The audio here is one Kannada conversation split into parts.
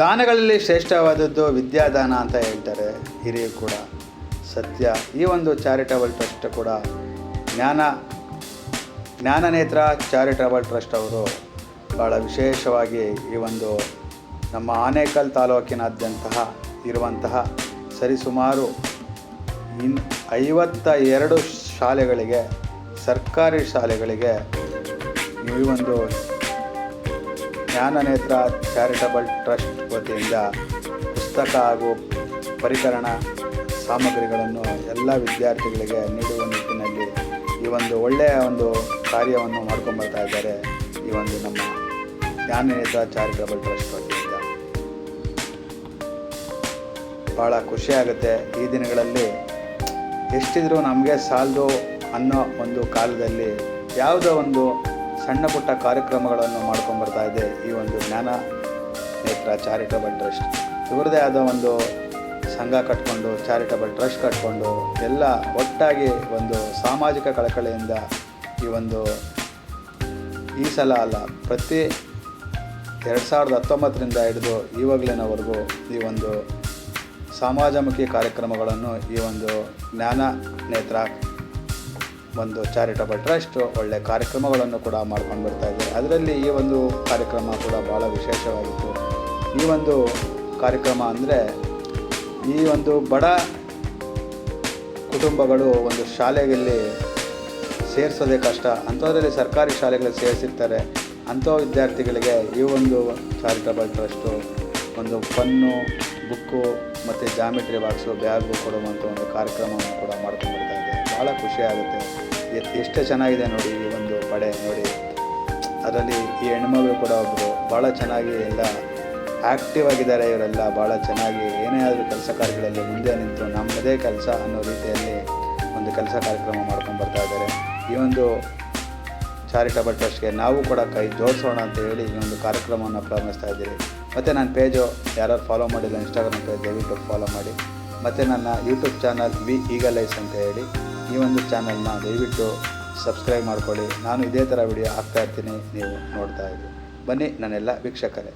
ದಾನಗಳಲ್ಲಿ ಶ್ರೇಷ್ಠವಾದದ್ದು ವಿದ್ಯಾದಾನ ಅಂತ ಹೇಳ್ತಾರೆ ಹಿರಿಯರು ಕೂಡ. ಸತ್ಯ. ಈ ಒಂದು ಚಾರಿಟಬಲ್ ಟ್ರಸ್ಟ್ ಕೂಡ ಜ್ಞಾನನೇತ್ರ ಚಾರಿಟಬಲ್ ಟ್ರಸ್ಟ್ ಅವರು ಭಾಳ ವಿಶೇಷವಾಗಿ ಈ ಒಂದು ನಮ್ಮ ಆನೇಕಲ್ ತಾಲೂಕಿನಾದ್ಯಂತಹ ಇರುವಂತಹ ಸರಿಸುಮಾರು 52 ಶಾಲೆಗಳಿಗೆ, ಸರ್ಕಾರಿ ಶಾಲೆಗಳಿಗೆ ಈ ಒಂದು ಜ್ಞಾನನೇತ್ರ ಚಾರಿಟಬಲ್ ಟ್ರಸ್ಟ್ ವತಿಯಿಂದ ಪುಸ್ತಕ ಹಾಗೂ ಪರಿಕರಣ ಸಾಮಗ್ರಿಗಳನ್ನು ಎಲ್ಲ ವಿದ್ಯಾರ್ಥಿಗಳಿಗೆ ನೀಡುವ ನಿಟ್ಟಿನಲ್ಲಿ ಈ ಒಂದು ಒಳ್ಳೆಯ ಒಂದು ಕಾರ್ಯವನ್ನು ಮಾಡ್ಕೊಂಡ್ಬರ್ತಾ ಇದ್ದಾರೆ ಈ ಒಂದು ನಮ್ಮ ಜ್ಞಾನನೇತ್ರ ಚಾರಿಟಬಲ್ ಟ್ರಸ್ಟ್ ವತಿಯಿಂದ. ಭಾಳ ಖುಷಿಯಾಗುತ್ತೆ. ಈ ದಿನಗಳಲ್ಲಿ ಎಷ್ಟಿದ್ರೂ ನಮಗೆ ಸಾಲದು ಅನ್ನೋ ಒಂದು ಕಾಲದಲ್ಲಿ ಯಾವುದೋ ಒಂದು ಸಣ್ಣ ಪುಟ್ಟ ಕಾರ್ಯಕ್ರಮಗಳನ್ನು ಮಾಡ್ಕೊಂಡ್ಬರ್ತಾ ಇದೆ ಈ ಒಂದು ಜ್ಞಾನನೇತ್ರ ಚಾರಿಟಬಲ್ ಟ್ರಸ್ಟ್. ಇವ್ರದ್ದೇ ಆದ ಒಂದು ಸಂಘ ಕಟ್ಕೊಂಡು, ಚಾರಿಟಬಲ್ ಟ್ರಸ್ಟ್ ಕಟ್ಕೊಂಡು ಎಲ್ಲ ಒಟ್ಟಾಗಿ ಒಂದು ಸಾಮಾಜಿಕ ಕಳಕಳಿಯಿಂದ ಈ ಸಲ ಅಲ್ಲ, ಪ್ರತಿ 2019ರಿಂದ ಹಿಡಿದು ಇವಾಗಲಿನವರೆಗೂ ಈ ಒಂದು ಸಮಾಜಮುಖಿ ಕಾರ್ಯಕ್ರಮಗಳನ್ನು ಈ ಒಂದು ಜ್ಞಾನನೇತ್ರ ಒಂದು ಚಾರಿಟಬಲ್ ಟ್ರಸ್ಟ್ ಒಳ್ಳೆಯ ಕಾರ್ಯಕ್ರಮಗಳನ್ನು ಕೂಡ ಮಾಡ್ಕೊಂಡು ಬರ್ತಾ ಇದೆ. ಅದರಲ್ಲಿ ಈ ಒಂದು ಕಾರ್ಯಕ್ರಮ ಕೂಡ ಭಾಳ ವಿಶೇಷವಾಗಿತ್ತು. ಈ ಒಂದು ಕಾರ್ಯಕ್ರಮ ಅಂದರೆ ಈ ಒಂದು ಬಡ ಕುಟುಂಬಗಳು ಒಂದು ಶಾಲೆಯಲ್ಲಿ ಸೇರಿಸೋದೇ ಕಷ್ಟ, ಅಂಥದ್ರಲ್ಲಿ ಸರ್ಕಾರಿ ಶಾಲೆಗಳಲ್ಲಿ ಸೇರಿಸಿರ್ತಾರೆ. ಅಂಥ ವಿದ್ಯಾರ್ಥಿಗಳಿಗೆ ಈ ಒಂದು ಚಾರಿಟಬಲ್ ಟ್ರಸ್ಟು ಒಂದು ಪನ್ನು, ಬುಕ್ಕು ಮತ್ತು ಜಾಮಿಟ್ರಿ ಬಾಕ್ಸು, ಬ್ಯಾಗು ಕೊಡುವಂಥ ಒಂದು ಕಾರ್ಯಕ್ರಮವನ್ನು ಕೂಡ ಮಾಡ್ಕೊಂಡು ಬರ್ತಾ ಇದೆ. ಭಾಳ ಖುಷಿಯಾಗುತ್ತೆ. ಎಷ್ಟು ಚೆನ್ನಾಗಿದೆ ನೋಡಿ ಈ ಒಂದು ಪಡೆ ನೋಡಿ. ಅದರಲ್ಲಿ ಈ ಹೆಣ್ಮಗಳು ಕೂಡ ಒಬ್ಬರು ಭಾಳ ಚೆನ್ನಾಗಿ ಎಲ್ಲ ಆ್ಯಕ್ಟಿವ್ ಆಗಿದ್ದಾರೆ. ಇವರೆಲ್ಲ ಭಾಳ ಚೆನ್ನಾಗಿ ಏನೇ ಆದರೂ ಕೆಲಸ ಕಾರ್ಯಗಳಲ್ಲಿ ಮುಂದೆ ನಿಂತು ನಮ್ಮದೇ ಕೆಲಸ ಅನ್ನೋ ರೀತಿಯಲ್ಲಿ ಒಂದು ಕೆಲಸ ಕಾರ್ಯಕ್ರಮ ಮಾಡ್ಕೊಂಡು ಬರ್ತಾ ಇದ್ದಾರೆ. ಈ ಒಂದು ಚಾರಿಟಬಲ್ ಟ್ರಸ್ಟ್ಗೆ ನಾವು ಕೂಡ ಕೈ ಜೋಡಿಸೋಣ ಅಂತ ಹೇಳಿ ಈ ಒಂದು ಕಾರ್ಯಕ್ರಮವನ್ನು ಪ್ರಾರಂಭಿಸ್ತಾ ಇದ್ದೀವಿ. ಮತ್ತು ನನ್ನ ಪೇಜು ಯಾರು ಫಾಲೋ ಮಾಡಿಲ್ಲ, ಇನ್ಸ್ಟಾಗ್ರಾಮ್ ಪೇಜ್ ದಯವಿಟ್ಟು ಫಾಲೋ ಮಾಡಿ. ಮತ್ತು ನನ್ನ YouTube channel V Eagle Eyes ಅಂತ ಹೇಳಿ ಈ ಒಂದು ಚಾನಲ್ನ ದಯವಿಟ್ಟು ಸಬ್ಸ್ಕ್ರೈಬ್ ಮಾಡ್ಕೊಳ್ಳಿ. ನಾನು ಇದೇ ಥರ ವಿಡಿಯೋ ಹಾಕ್ತಾಯಿರ್ತೀನಿ, ನೀವು ನೋಡ್ತಾ ಇದ್ದೀವಿ. ಬನ್ನಿ ನನ್ನೆಲ್ಲ ವೀಕ್ಷಕರೇ.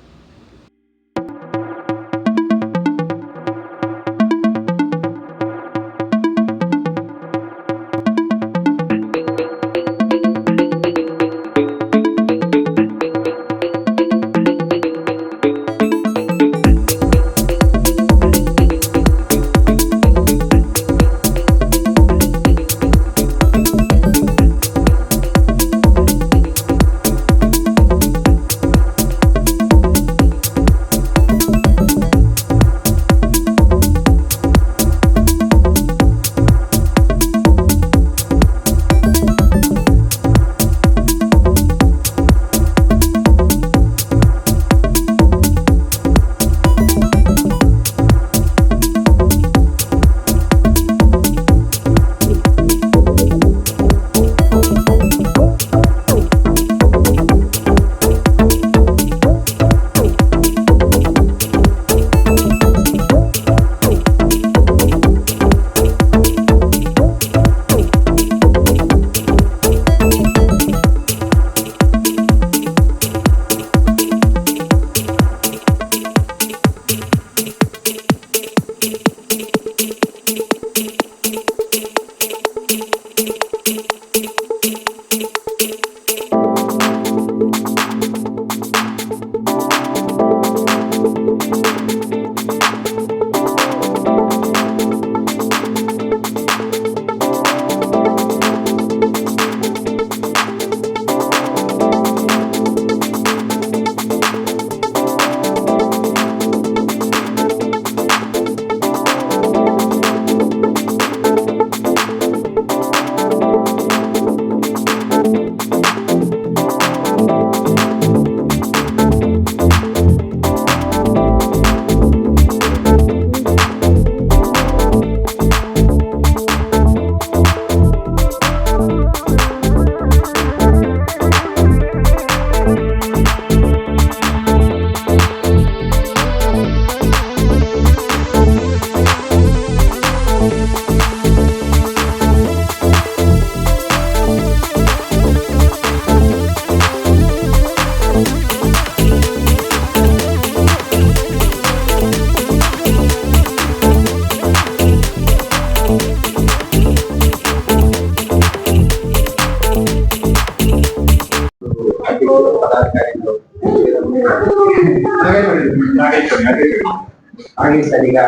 ಹಾಗೆ ಸರ್, ಈಗ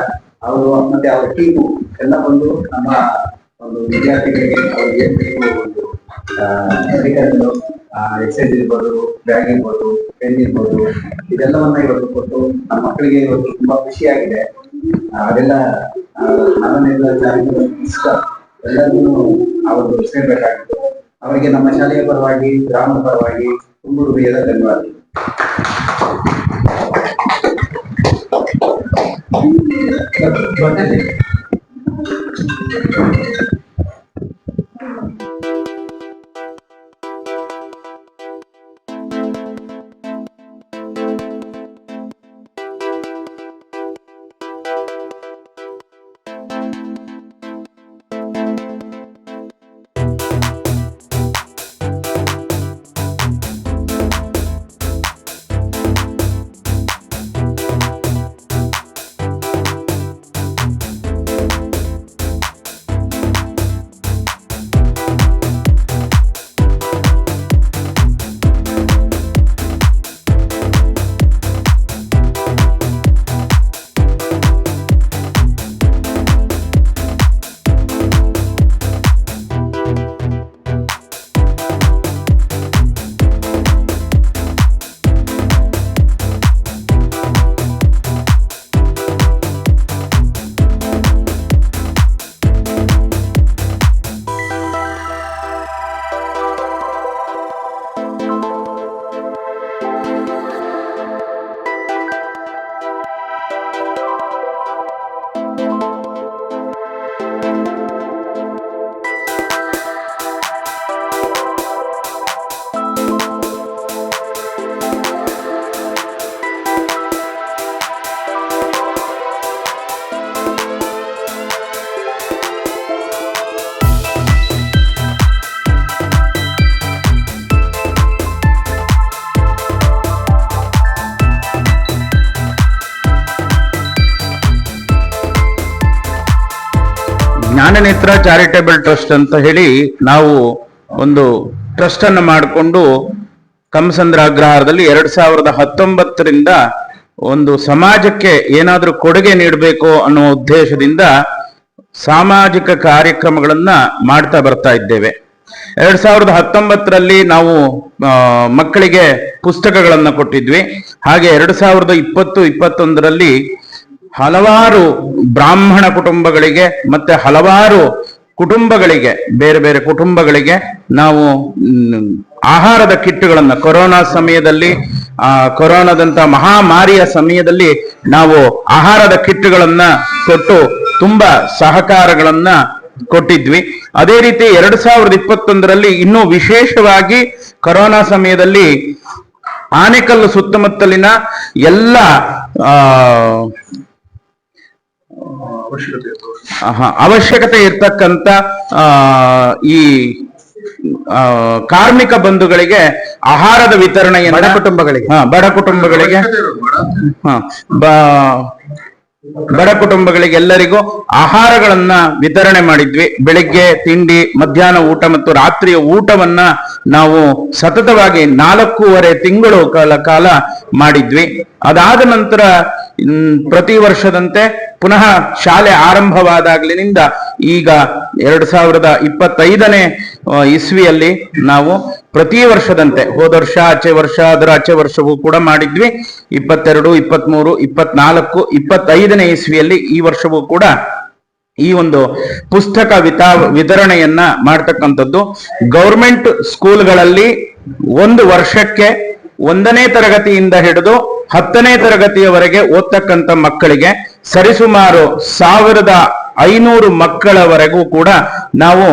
ಅವರು ಮತ್ತೆ ಅವರ ಟೀಮು ಎಲ್ಲ ಬಂದು ನಮ್ಮ ಒಂದು ವಿದ್ಯಾರ್ಥಿಗಳಿಗೆ ಅವ್ರಿಗೆ ಏನ್ ಬೇಕು ಒಂದು ಪರಿಕರಗಳು, ಎಕ್ಸೈಸ್ ಇರ್ಬೋದು, ಬ್ಯಾಗ್ ಇರ್ಬೋದು, ಪೆನ್ ಇರ್ಬೋದು, ಇದೆಲ್ಲವನ್ನ ಇವತ್ತು ಕೊಟ್ಟು ನಮ್ಮ ಮಕ್ಕಳಿಗೆ ಇವತ್ತು ತುಂಬಾ ಖುಷಿಯಾಗಿದೆ. ಅದೆಲ್ಲ ಇಷ್ಟ ಎಲ್ಲರೂ ಅವರು ಸೇರ್ಬೇಕಾಗಿತ್ತು. ಅವರಿಗೆ ನಮ್ಮ ಶಾಲೆಯ ಪರವಾಗಿ, ಗ್ರಾಮದ ಪರವಾಗಿ ತುಂಬ ಹೃದಯದ ಧನ್ಯವಾದ. ಜ್ಞಾನನೇತ್ರ ಚಾರಿಟೇಬಲ್ ಟ್ರಸ್ಟ್ ಅಂತ ಹೇಳಿ ನಾವು ಒಂದು ಟ್ರಸ್ಟ್ ಅನ್ನು ಮಾಡಿಕೊಂಡು ಕಮಸಂದ್ರ ಅಗ್ರಹಾರದಲ್ಲಿ 2019ರಿಂದ ಒಂದು ಸಮಾಜಕ್ಕೆ ಏನಾದರೂ ಕೊಡುಗೆ ನೀಡಬೇಕು ಅನ್ನೋ ಉದ್ದೇಶದಿಂದ ಸಾಮಾಜಿಕ ಕಾರ್ಯಕ್ರಮಗಳನ್ನ ಮಾಡ್ತಾ ಬರ್ತಾ ಇದ್ದೇವೆ. 2019ರಲ್ಲಿ ನಾವು ಮಕ್ಕಳಿಗೆ ಪುಸ್ತಕಗಳನ್ನ ಕೊಟ್ಟಿದ್ವಿ. ಹಾಗೆ 2020-21ರಲ್ಲಿ ಹಲವಾರು ಬ್ರಾಹ್ಮಣ ಕುಟುಂಬಗಳಿಗೆ ಮತ್ತೆ ಹಲವಾರು ಕುಟುಂಬಗಳಿಗೆ, ಬೇರೆ ಬೇರೆ ಕುಟುಂಬಗಳಿಗೆ ನಾವು ಆಹಾರದ ಕಿಟ್ಗಳನ್ನ ಕೊರೋನಾ ಸಮಯದಲ್ಲಿ, ಕೊರೋನಾದಂತ ಮಹಾಮಾರಿಯ ಸಮಯದಲ್ಲಿ ನಾವು ಆಹಾರದ ಕಿಟ್ಗಳನ್ನ ಕೊಟ್ಟು ತುಂಬಾ ಸಹಕಾರಗಳನ್ನ ಕೊಟ್ಟಿದ್ವಿ. ಅದೇ ರೀತಿ 2021ರಲ್ಲಿ ಇನ್ನೂ ವಿಶೇಷವಾಗಿ ಕೊರೋನಾ ಸಮಯದಲ್ಲಿ ಆನೆಕಲ್ಲು ಸುತ್ತಮುತ್ತಲಿನ ಎಲ್ಲ ಅವಶ್ಯಕತೆ ಇರ್ತಕ್ಕಂಥ ಈ ಕಾರ್ಮಿಕ ಬಂಧುಗಳಿಗೆ ಆಹಾರದ ವಿತರಣೆಯನ್ನು, ಬಡ ಕುಟುಂಬಗಳಿಗೆ ಎಲ್ಲರಿಗೂ ಆಹಾರಗಳನ್ನ ವಿತರಣೆ ಮಾಡಿದ್ವಿ. ಬೆಳಿಗ್ಗೆ ತಿಂಡಿ, ಮಧ್ಯಾಹ್ನ ಊಟ ಮತ್ತು ರಾತ್ರಿಯ ಊಟವನ್ನ ನಾವು ಸತತವಾಗಿ 4.5 ತಿಂಗಳು ಕಾಲ ಮಾಡಿದ್ವಿ. ಅದಾದ ನಂತರ ಪ್ರತಿ ವರ್ಷದಂತೆ ಪುನಃ ಶಾಲೆ ಆರಂಭವಾದಾಗ್ಲಿನಿಂದ ಈಗ 2025ನೇ ಇಸ್ವಿಯಲ್ಲಿ ನಾವು ಪ್ರತಿ ವರ್ಷದಂತೆ, ಹೋದ ವರ್ಷ, ಅದರ ಆಚೆ ವರ್ಷವೂ ಕೂಡ ಮಾಡಿದ್ವಿ. 22, 23, 24, 25ನೇ ಇಸ್ವಿಯಲ್ಲಿ ಈ ವರ್ಷವೂ ಕೂಡ ಈ ಒಂದು ಪುಸ್ತಕ ವಿತರಣೆಯನ್ನ ಮಾಡ್ತಕ್ಕಂಥದ್ದು. ಗೌರ್ಮೆಂಟ್ ಸ್ಕೂಲ್ಗಳಲ್ಲಿ ಒಂದು ವರ್ಷಕ್ಕೆ 1ನೇ ತರಗತಿಯಿಂದ ಹಿಡಿದು 10ನೇ ತರಗತಿಯವರೆಗೆ ಓದ್ತಕ್ಕಂಥ ಮಕ್ಕಳಿಗೆ ಸರಿಸುಮಾರು 1500 ಮಕ್ಕಳವರೆಗೂ ಕೂಡ ನಾವು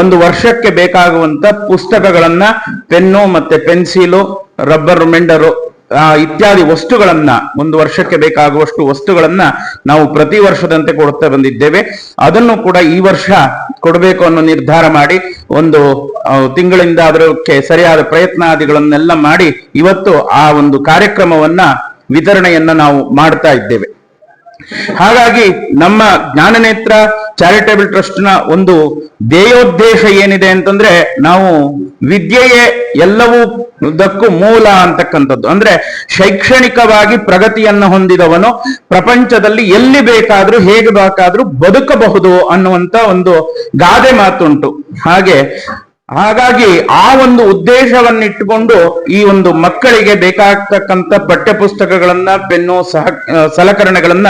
ಒಂದು ವರ್ಷಕ್ಕೆ ಬೇಕಾಗುವಂತ ಪುಸ್ತಕಗಳನ್ನ, ಪೆನ್ನು ಮತ್ತೆ ಪೆನ್ಸಿಲು, ರಬ್ಬರ್ ಮೆಂಡರು ಇತ್ಯಾದಿ ವಸ್ತುಗಳನ್ನ, ಒಂದು ವರ್ಷಕ್ಕೆ ಬೇಕಾಗುವಷ್ಟು ವಸ್ತುಗಳನ್ನ ನಾವು ಪ್ರತಿ ವರ್ಷದಂತೆ ಕೊಡ್ತಾ ಬಂದಿದ್ದೇವೆ. ಅದನ್ನು ಕೂಡ ಈ ವರ್ಷ ಕೊಡಬೇಕು ಅನ್ನೋ ನಿರ್ಧಾರ ಮಾಡಿ ಒಂದು ತಿಂಗಳಿಂದ ಅದಕ್ಕೆ ಸರಿಯಾದ ಪ್ರಯತ್ನಾದಿಗಳನ್ನೆಲ್ಲ ಮಾಡಿ ಇವತ್ತು ಆ ಒಂದು ಕಾರ್ಯಕ್ರಮವನ್ನ, ವಿತರಣೆಯನ್ನ ನಾವು ಮಾಡ್ತಾ ಇದ್ದೇವೆ. ಹಾಗಾಗಿ ನಮ್ಮ ಜ್ಞಾನನೇತ್ರ ಚಾರಿಟೇಬಲ್ ಟ್ರಸ್ಟ್ ನ ಒಂದು ಧ್ಯೇಯೋದ್ದೇಶ ಏನಿದೆ ಅಂತಂದ್ರೆ, ನಾವು ವಿದ್ಯೆಯೇ ಎಲ್ಲವುದಕ್ಕೂ ಮೂಲ ಅಂತಕ್ಕಂಥದ್ದು. ಅಂದ್ರೆ ಶೈಕ್ಷಣಿಕವಾಗಿ ಪ್ರಗತಿಯನ್ನು ಹೊಂದಿದವನು ಪ್ರಪಂಚದಲ್ಲಿ ಎಲ್ಲಿ ಬೇಕಾದ್ರೂ ಹೇಗೆ ಬೇಕಾದ್ರೂ ಬದುಕಬಹುದು ಅನ್ನುವಂತ ಒಂದು ಗಾದೆ ಮಾತುಂಟು. ಹಾಗಾಗಿ ಆ ಒಂದು ಉದ್ದೇಶವನ್ನಿಟ್ಟುಕೊಂಡು ಈ ಒಂದು ಮಕ್ಕಳಿಗೆ ಬೇಕಾಗ್ತಕ್ಕಂಥ ಪಠ್ಯಪುಸ್ತಕಗಳನ್ನ, ಪೆನ್ನು, ಸಲಕರಣೆಗಳನ್ನ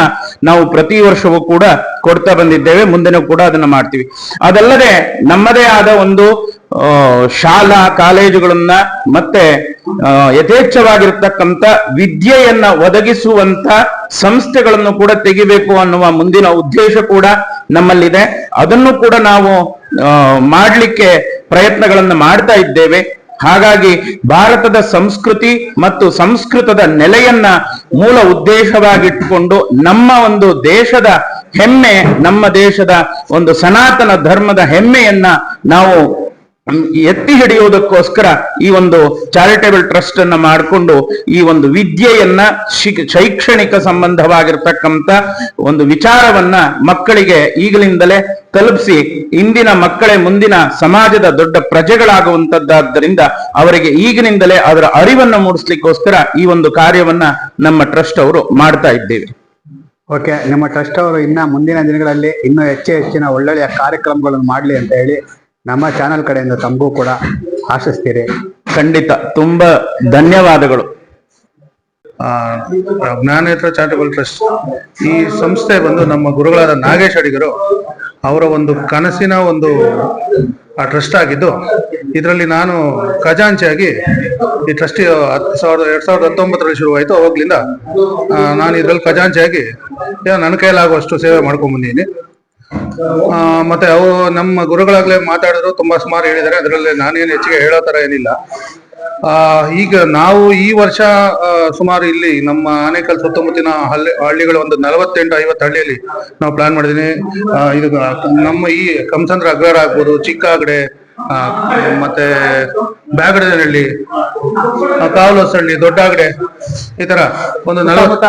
ನಾವು ಪ್ರತಿ ವರ್ಷವೂ ಕೂಡ ಕೊಡ್ತಾ ಬಂದಿದ್ದೇವೆ, ಮುಂದೆನೂ ಕೂಡ ಅದನ್ನ ಮಾಡ್ತೀವಿ. ಅದಲ್ಲದೆ ನಮ್ಮದೇ ಆದ ಒಂದು ಶಾಲಾ ಕಾಲೇಜುಗಳನ್ನ ಮತ್ತೆ ಯಥೇಚ್ಛವಾಗಿರ್ತಕ್ಕಂಥ ವಿದ್ಯೆಯನ್ನ ಒದಗಿಸುವಂತ ಸಂಸ್ಥೆಗಳನ್ನು ಕೂಡ ತೆಗಿಬೇಕು ಅನ್ನುವ ಮುಂದಿನ ಉದ್ದೇಶ ಕೂಡ ನಮ್ಮಲ್ಲಿದೆ. ಅದನ್ನು ಕೂಡ ನಾವು ಮಾಡಲಿಕ್ಕೆ ಪ್ರಯತ್ನಗಳನ್ನು ಮಾಡ್ತಾ ಇದ್ದೇವೆ. ಹಾಗಾಗಿ ಭಾರತದ ಸಂಸ್ಕೃತಿ ಮತ್ತು ಸಂಸ್ಕೃತದ ನೆಲೆಯನ್ನ ಮೂಲ ಉದ್ದೇಶವಾಗಿಟ್ಟುಕೊಂಡು ನಮ್ಮ ಒಂದು ದೇಶದ ಹೆಮ್ಮೆ, ನಮ್ಮ ದೇಶದ ಒಂದು ಸನಾತನ ಧರ್ಮದ ಹೆಮ್ಮೆಯನ್ನ ನಾವು ಎತ್ತಿ ಹಿಡಿಯುವುದಕ್ಕೋಸ್ಕರ ಈ ಒಂದು ಚಾರಿಟೇಬಲ್ ಟ್ರಸ್ಟ್ ಅನ್ನ ಮಾಡಿಕೊಂಡು ಈ ಒಂದು ವಿದ್ಯೆಯನ್ನ, ಶೈಕ್ಷಣಿಕ ಸಂಬಂಧವಾಗಿರ್ತಕ್ಕಂಥ ಒಂದು ವಿಚಾರವನ್ನ ಮಕ್ಕಳಿಗೆ ಈಗಲಿಂದಲೇ ತಲುಪಿಸಿ ಇಂದಿನ ಮಕ್ಕಳೇ ಮುಂದಿನ ಸಮಾಜದ ದೊಡ್ಡ ಪ್ರಜೆಗಳಾಗುವಂತದ್ದಾದ್ದರಿಂದ ಅವರಿಗೆ ಈಗಿನಿಂದಲೇ ಅದರ ಅರಿವನ್ನು ಮೂಡಿಸ್ಲಿಕ್ಕೋಸ್ಕರ ಈ ಒಂದು ಕಾರ್ಯವನ್ನ ನಮ್ಮ ಟ್ರಸ್ಟ್ ಅವರು ಮಾಡ್ತಾ ಇದ್ದೇವೆ. ಓಕೆ, ನಿಮ್ಮ ಟ್ರಸ್ಟ್ ಅವರು ಇನ್ನ ಮುಂದಿನ ದಿನಗಳಲ್ಲಿ ಇನ್ನೂ ಹೆಚ್ಚಿನ ಒಳ್ಳೊಳ್ಳೆಯ ಕಾರ್ಯಕ್ರಮಗಳನ್ನು ಮಾಡಲಿ ಅಂತ ಹೇಳಿ ನಮ್ಮ ಚಾನೆಲ್ ಕಡೆಯಿಂದ ತಮಗೂ ಕೂಡ ಆಶಿಸ್ತೀರಿ. ಖಂಡಿತ, ತುಂಬಾ ಧನ್ಯವಾದಗಳು. ಜ್ಞಾನೇತ್ರ ಚಾರಿಟಬಲ್ ಟ್ರಸ್ಟ್ ಈ ಸಂಸ್ಥೆ ಬಂದು ನಮ್ಮ ಗುರುಗಳಾದ ನಾಗೇಶ್ ಅಡಿಗರು ಅವರ ಒಂದು ಕನಸಿನ ಒಂದು ಟ್ರಸ್ಟ್ ಆಗಿದ್ದು, ಇದರಲ್ಲಿ ನಾನು ಖಜಾಂಚಿಯಾಗಿ ಈ ಟ್ರಸ್ಟ್ 2019ರಲ್ಲಿ ಶುರುವಾಯಿತು. ಅವಾಗ್ಲಿಂದ ನಾನು ಇದರಲ್ಲಿ ಖಜಾಂಚಿಯಾಗಿ ನನ್ನ ಕೈಲಾಗುವಷ್ಟು ಸೇವೆ ಮಾಡ್ಕೊಂಡ್ ಬಂದಿದ್ದೀನಿ. ಮತ್ತೆ ಅವು ನಮ್ಮ ಗುರುಗಳಾಗ್ಲೇ ಮಾತಾಡಿದ್ರು, ತುಂಬಾ ಸುಮಾರು ಹೇಳಿದ್ದಾರೆ. ಅದರಲ್ಲಿ ನಾನೇನು ಹೆಚ್ಚಿಗೆ ಹೇಳೋ ತರ ಏನಿಲ್ಲ. ಈಗ ನಾವು ಈ ವರ್ಷ ಸುಮಾರು ಇಲ್ಲಿ ನಮ್ಮ ಆನೇಕಲ್ ಸುತ್ತಮುತ್ತಿನ ಹಳ್ಳಿಗಳು ಒಂದು 48-50 ಹಳ್ಳಿಯಲ್ಲಿ ನಾವು ಪ್ಲಾನ್ ಮಾಡಿದೀನಿ. ಇದು ನಮ್ಮ ಈ ಕಮಸಂದ್ರ ಅಗ್ರಹಾರ ಆಗ್ಬೋದು, ಚಿಕ್ಕಾಗಡೆ, ಮತ್ತೆ ಬ್ಯಾಗಡನಹಳ್ಳಿ, ಕಾವಲಹೊಸಹಳ್ಳಿ, ದೊಡ್ಡಾಗಡೆ, ಈ ತರ ಒಂದು 40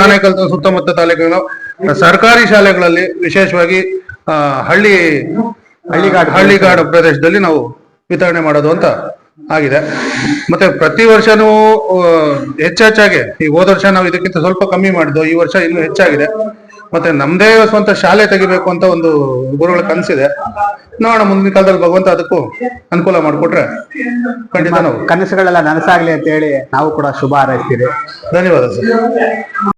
ಆನೇಕಲ್ ಸುತ್ತಮುತ್ತ ತಾಲೂಕುಗಳು ಸರ್ಕಾರಿ ಶಾಲೆಗಳಲ್ಲಿ ವಿಶೇಷವಾಗಿ ಹಳ್ಳಿಗಾಡು ಪ್ರದೇಶದಲ್ಲಿ ನಾವು ವಿತರಣೆ ಮಾಡೋದು ಅಂತ ಆಗಿದೆ. ಮತ್ತೆ ಪ್ರತಿ ವರ್ಷನೂ ಹೆಚ್ಚಾಗಿ ಈ ಹೋದ ವರ್ಷ ನಾವು ಇದಕ್ಕಿಂತ ಸ್ವಲ್ಪ ಕಮ್ಮಿ ಮಾಡಿದ್ದು, ಈ ವರ್ಷ ಇನ್ನೂ ಹೆಚ್ಚಾಗಿದೆ. ಮತ್ತೆ ನಮ್ದೇ ಸ್ವಂತ ಶಾಲೆ ತೆಗಿಬೇಕು ಅಂತ ಒಂದು ಗುರುಗಳ ಕನಸಿದೆ. ನೋಡೋಣ, ಮುಂದಿನ ಕಾಲದಲ್ಲಿ ಭಗವಂತ ಅದಕ್ಕೂ ಅನುಕೂಲ ಮಾಡಿಕೊಟ್ರೆ ಖಂಡಿತ ನಾವು ಕನಸುಗಳೆಲ್ಲ ನನಸಾಗ್ಲಿ ಅಂತ ಹೇಳಿ ನಾವು ಕೂಡ ಶುಭ ಹಾರೈಸ್ತೀರಿ. ಧನ್ಯವಾದ ಸರ್.